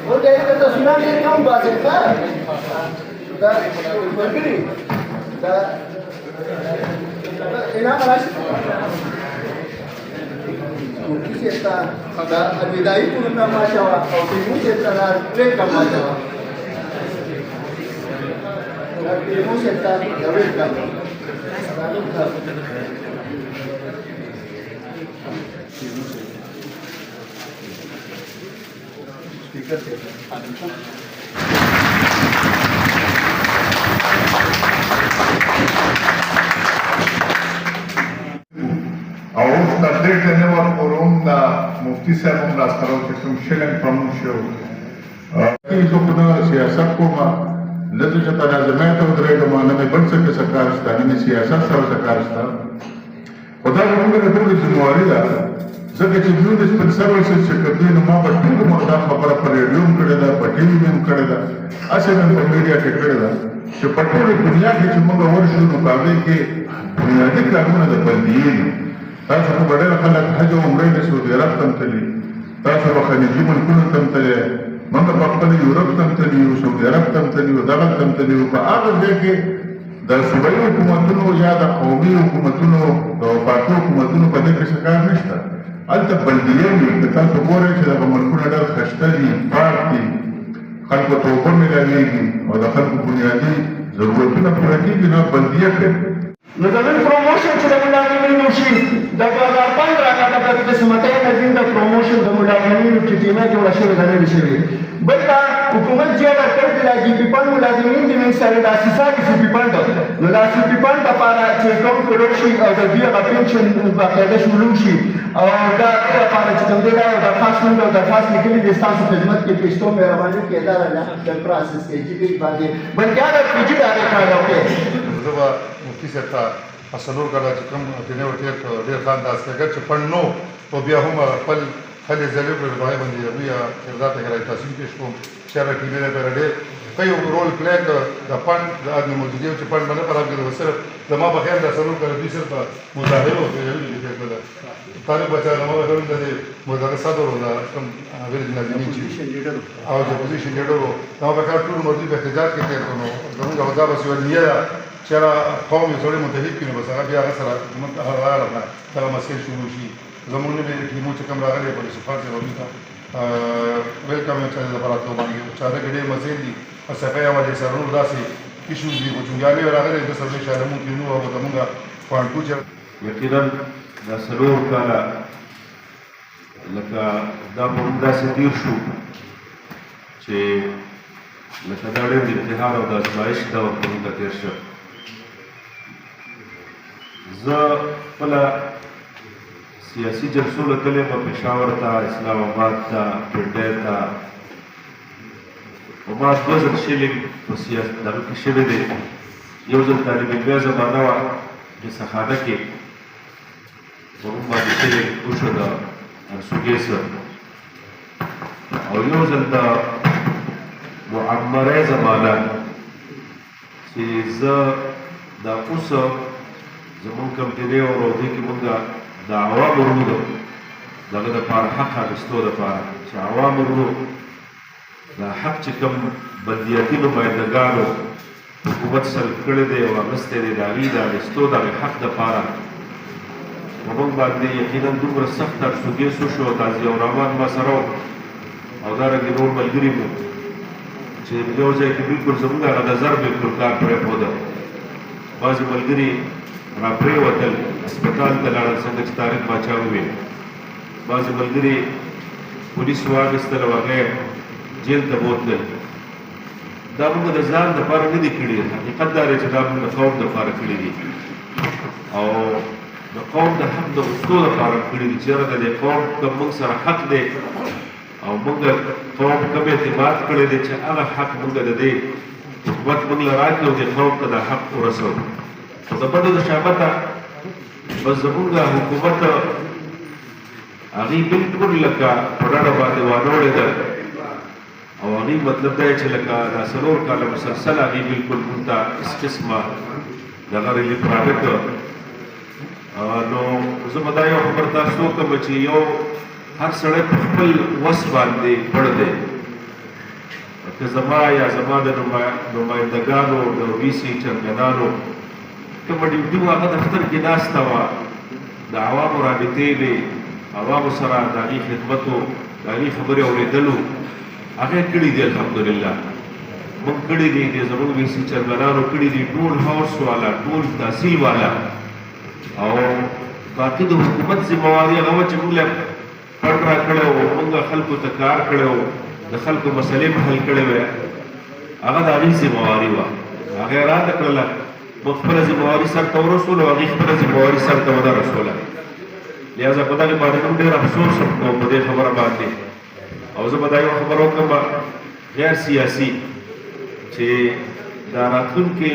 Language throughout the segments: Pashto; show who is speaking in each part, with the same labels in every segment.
Speaker 1: Udah itu tuh tsunami kamu bahasa kan? Dah begini, dah ini apa sih? Mungkin kita ada ada itu nama Jawa, mungkin kita ada nama Jawa. Ilmu setan dari kamu. Speaker
Speaker 2: اوس د دې ټنه ورکوم د مفتي صاحب هم راسترو چې کوم شلنګ پرموټ شو زه خو د سیاست کوم نه د چې په لازمه ته ودرېږم نه مې بل څه کې سرکار شته نه مې سیاست سره سرکار شته خو دا زموږ د ټولو ذمهواري ده ځکه چې موږ د خپل سروس چې کوي نو ما په ټولو مردا خبره په ریډیو هم کړې ده په ټي وي هم کړې ده هسې مې په میډیا کې کړې ده چې په ټولې دنیا کې چې موږ ورشو نو په هغې کې بنیادي کارونه د بندیې دي تاسو خو به ډېر خلک حج او عمرې د سعودي عرب ته هم تللي تاسو به خلیجي ملکونو ته هم تللی موږ به خپل یورپ ته هم تللي یو سعودي عرب ته هم تللي یو دغه ته هم تللي یو په هغه ځای کې د صوبایي حکومتونو یا د قومي حکومتونو د وفاقي حکومتونو په دې کې څه کار نشته هلته بلدیې وي که تاسو ګورئ چې دغه ملکونه ډېر ښایسته دي پاک دي خلکو ته اوبه میلاویږي او د خلکو بنیادي ضرورتونه پوره کېږي نو بلدیه کوي
Speaker 1: نو د نن پروموشن چې د ملاقاتونو شي د 2015 کال د قسمتۍ نظیم د پروموشن د ملاقاتونو چې ټیمه جوړه شوې ده نه شوې بل دا حکومت چې دا کړ د جی پی پن ملازمین د من سره د اساسي سی پی پن نو د سی پی پن لپاره چې کوم کولو شي او د بیا د پنشن باقاعده شروع شي او دا لپاره چې کوم دی دا د خاص نو د خاص لیکلي د ستاسو خدمت کې پېښتو مهرباني کې دا د پروسس کې چې باندې بلکې دا پیجی دا کار وکړي
Speaker 2: مفتي صاحب ته اصلور کړه چې کوم دینه ورته ډېر خان داس کې چې پړ نو او بیا هم خپل خلې زلي په بای باندې بیا کردار ته راځي تاسو کې شوم چې راځي نه پر ډېر کوي رول پلی د پړ د ادمي موجودیت چې پړ باندې پراګ د وسره زما په خیال د اصلور کړه دې سره په مظاهره او طالب بچا نو غوړم د مظاهره صدر ولا کوم غیر نظامی چې او د پوزیشن لیډر نو په کار ټول مرضی په احتجاج کې تیر نو زموږ ودا بس یو نیه چرا قوم سره متحد کینو بس هغه بیا سره متحد راغله دا مسئله شروع شي زموږ نه ټیمو چې کوم راغلي په صفات سره وځي ویلکم چې د براتو باندې چې دا ګډه مسئله دي صفه یو د سرونو داسې ایشوز دي چې یالي راغلي د سره شاله مو کینو او زموږه پانټو چې
Speaker 3: یقینا دا سرور کاله لکه دا موږ داسې تیر شو چې لکه دا ډېر د امتحان او د ازمایش دا وخت موږ ته تېر شو زه خپله سیاسي جلسو له تللی یم پېښور ته اسلام آباد ته پنډۍ ته او ما 2 ځل شلې په سیاست دغه کې شوی دی یو ځل طالب علمي زمانه وه رسخانه کې زموږ باندې شوی وشو د ارسوګې سره او یو ځل د معمرې زمانه چې زه دا اوس زموږ کمپنۍ او روضې کې موږ د عوامو ورونو دغه دپاره حق اخیستو دپاره چې عوامو ورونو دا حق چې کوم بلدیاتي نمایندګانو حکومت سلب کړی دی او اخیستی دی د هغې د اخیستو دغه حق دپاره په موږ باندې یقینا دومره سخت ارسوګیس وشو قاضي الرحمن ما سره و او دارنګې نور ملګري مو چې یو ځای کې بلکل زموږ هغه نظر بلکل کار پرېښوده بعضې ملګري را پرېوتل هسپتال ته لاړل څنګه چې طارق باچا وویل بعضې ملګري پولیس واخیستل او هغه جیل ته بوتلل دا موږ د ځان دپاره نه دي کړي حقیقت دا دی چې دا موږ د قوم دپاره کړي دي او د قوم د حق د غوښتو دپاره کړي دي چې یاره د دې قوم کوم موږ سره حق دی او موږ قوم کوم اعتماد کړی دی چې هغه حق موږ د دې حکومت موږ له راکړي او دې قوم ته دا حق ورسوو خو د بدو د شامته بس زموږ حکومت هغې بلکل لکه په ډډه باندې وانوړې ده او هغې مطلب دا چې لکه دا 4 کاله مسلسل هغې بلکل موږ ته هېڅ قسمه دغه ریلیف را نه کړ نو زه به دا یو خبر تاسو وکړم چې یو هر سړی په خپل وس باندې پړ دی که زما یا زما د نمایندګانو د وي سي چیرمنانو کومه ډیوټي وه هغه دفتر کې ناسته وه د عوامو رابطې وې عوامو سره د هغې خدمت و د هغې خبرې اورېدلو هغه یې کړي دي الحمدلله موږ کړي دي زموږ وي سي چیرمنانو کړي دي ټول هاوس والا ټول تحصیل والا او باقي د حکومت ذمواري هغه وه چې موږ له پړ را کړی و موږ خلکو ته کار کړی و د خلکو مسلې به حل کړې وې هغه د هغې ذمواري وه هغه یې راته کړله موږ خپله ذمواري سر ته ورسولو هغې خپله ذمواري سر ته ونه رسوله لهذا په دغې باندې موږ ډېر افسوس کوو په دې خبره باندې او زه به دا یو خبره وکړم غیر سیاسي چې دا راتلونکې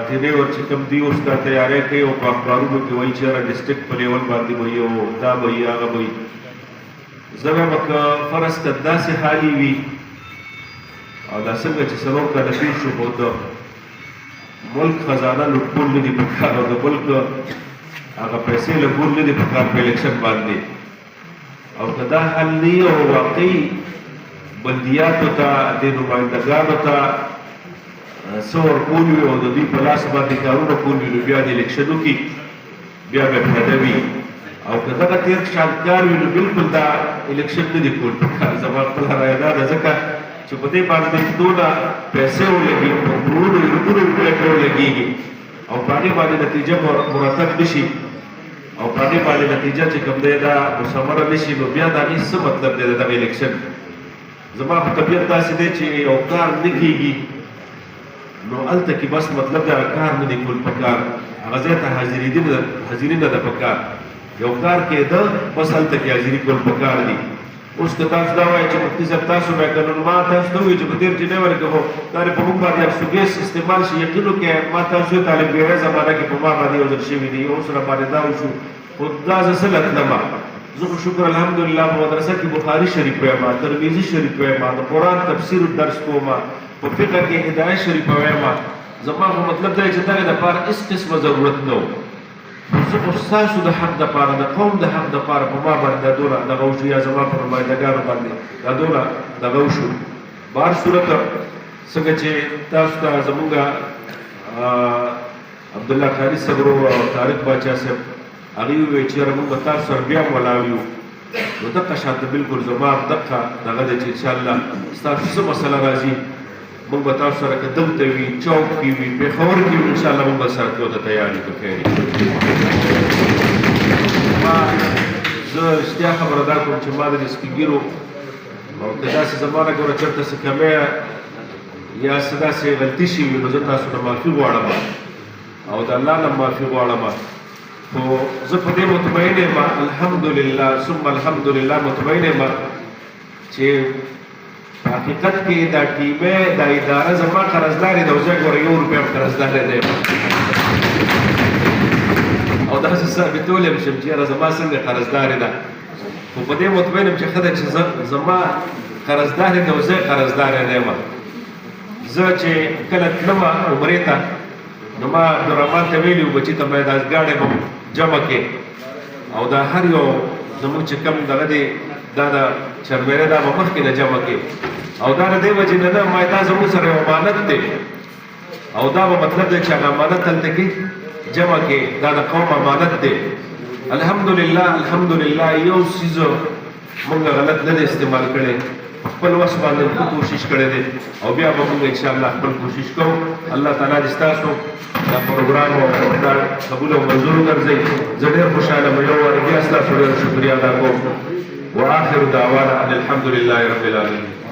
Speaker 3: ټینې ور چې کوم دي اوس دا تیاری کوي او په اخبارونو کې وایي چې یاره ډسټرکټ په لیول باندې به وي او دا به وي هغه به وي زه وایم که فرض که داسې حالي وي او دا څنګه چې څلور کاله تېر شو خو د ملک خزانه لوټکول نه دي پکار او د ملک هغه پیسې لګول نه دي پکار په الیکشن باندې او که دا حل نه وي او واقعي بلدیاتو ته دې نمایندګانو ته څه ورکول وي او د دوی په لاس باندې کارونه کول وي نو بیا د الیکشن وکړي بیا به فایده وي او که دغه تېر شان کار وي نو بلکل دا الیکشن نه دي کول پکار زما خپله رایه دا ده ځکه چې په دې باندې دونه پیسې ولګي په کروڑو اربونو روپۍ پرې ولګېږي او په هغې باندې نتیجه مرتب نه شي او په هغې باندې نتیجه چې کوم دی دا مثمره نه شي نو بیا د هغې څه مطلب دی د دغه الیکشن زما په طبیعت داسې دی چې یو کار نه کېږي نو هلته کې بس مطلب دی هغه کار نه دی کول پکار هغه ځای ته حاضري نه ده پکار یو کار کېده بس هلته کې حاضري کول پکار دي اوس که تاسو دا وایئ چې مفتي صاحب تاسو بیا که نو ما تاسو ته ووایي چې په تېر چې نه ورکړو خو دا دې په موږ باندې افسوګیس استعمال شي یقین وکړئ ما تاسو یې طالب ګیرۍ زمانه کې په ما باندې یو ځل شوي دي اوس راباندې دا وشو خو دا زه څه لتلمه زه خو شکر الحمدلله په مدرسه کې بخاري شریف ویمه ترمذي شریف ویمه د قرآن تفسیر درس کومه په فقه کې هدایت شریفه ویمه زما خو مطلب دی چې دغې دپاره هېڅ قسمه ضرورت نه و زه خو ستاسو د حق دپاره د قوم د حق دپاره په ما باندې دا دونه دغه وشو یا زما په نمایندګانو باندې دا دونه دغه وشو بهر صورت څنګه چې تاسو ته زمونږ عبدالله خالد صاحب او طارق باچا صاحب هغې وویل چې یاره موږ به تاسو سره بیا هم ولاړ یو نو دقه شانته بلکل زما دقه دغه دی چې انشاءالله ستاسو څه مسله راځي موږ به تاسو سره که دلته وي چوک کې وي پېښور کې وي انشاءالله موږ به سره تلو ته تیار یو که خیر زه رښتیا خبره دا کوم چې ما د دې سپین ږیرو او که داسې زما نه ګوره چېرته څه کمی یا څه داسې غلطي شوي نو زه تاسو نه معافي غواړم او د الله نه معافي غواړم خو زه په دې مطمئن یم الحمدلله ثم الحمدلله مطمئن یم چې په حقیقت کې دا ټیمه دا اداره زما قرضدارې ده او زه ګوره 1 روپۍ هم قرضداری دی او داسې ثابتولی م شم چې یاره زما څنګه قرضدارې ده خو په دې مطمئن یم چې ښه ده چې زما قرضدارې ده او زه قرضداری دی یم زه چې کله تلمه عمرې ته نو ما عبدالرحمن ته ویلي وو بچي ته باید ګاډۍ به جمع کړې او دا هر یو زموږ چې کوم دغه دی دا د چرمینۍ دا به مخکې نه جمع کړې او دا د دې وجې نه ما دا زموږ سره یو امانت دی او دا به مطلب دی چې هغه امانت هلته کې جمع کې دا د قوم امانت دی الحمدلله الحمدلله یو څیز موږ غلط نه دی استعمال کړی خپل وس باندې ښه کوشش کړی دی او بیا به موږ انشاءالله خپل کوشش کوو الله تعالی دې ستاسو دا پروګرام او دا قبول او منظور وګرځوي زه ډېر خوشحاله یم یو وارې بیا ستاسو ډېر شکریا ادا کوم واخر دعوانا ان الحمد لله رب العالمین